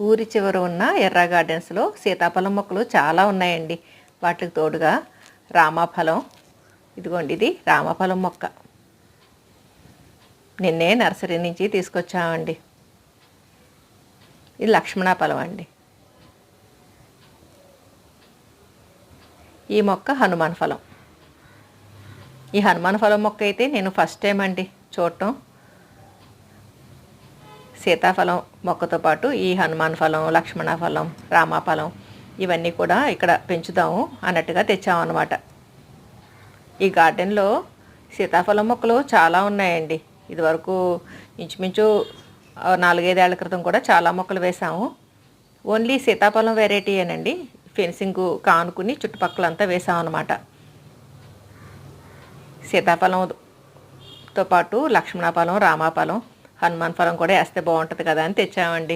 ఊరి చివర ఉన్న ఎర్ర గార్డెన్స్లో సీతాఫలం మొక్కలు చాలా ఉన్నాయండి. వాటికి తోడుగా రామఫలం, ఇదిగోండి ఇది రామఫలం మొక్క నిన్నే నర్సరీ నుంచి తీసుకొచ్చామండి. ఇది లక్ష్మణఫలం అండి. ఈ మొక్క హనుమాన్ ఫలం. ఈ హనుమాన్ ఫలం మొక్క అయితే నేను ఫస్ట్ టైం అండి చూడటం. సీతాఫలం మొక్కతో పాటు ఈ హనుమాన్ ఫలం, లక్ష్మణ ఫలం, రామఫలం ఇవన్నీ కూడా ఇక్కడ పెంచుదాము అన్నట్టుగా తెచ్చామన్నమాట. ఈ గార్డెన్లో సీతాఫలం మొక్కలు చాలా ఉన్నాయండి. ఇదివరకు ఇంచుమించు 4-5 ఏళ్ల క్రితం కూడా చాలా మొక్కలు వేసాము. ఓన్లీ సీతాఫలం వెరైటీయేనండి. ఫెన్సింగ్ కానుకుని చుట్టుపక్కలంతా వేసామన్నమాట. సీతాఫలంతో పాటు లక్ష్మణ ఫలం, రామఫలం, హనుమాన్ ఫలం కూడా వేస్తే బాగుంటుంది కదా అని తెచ్చామండి.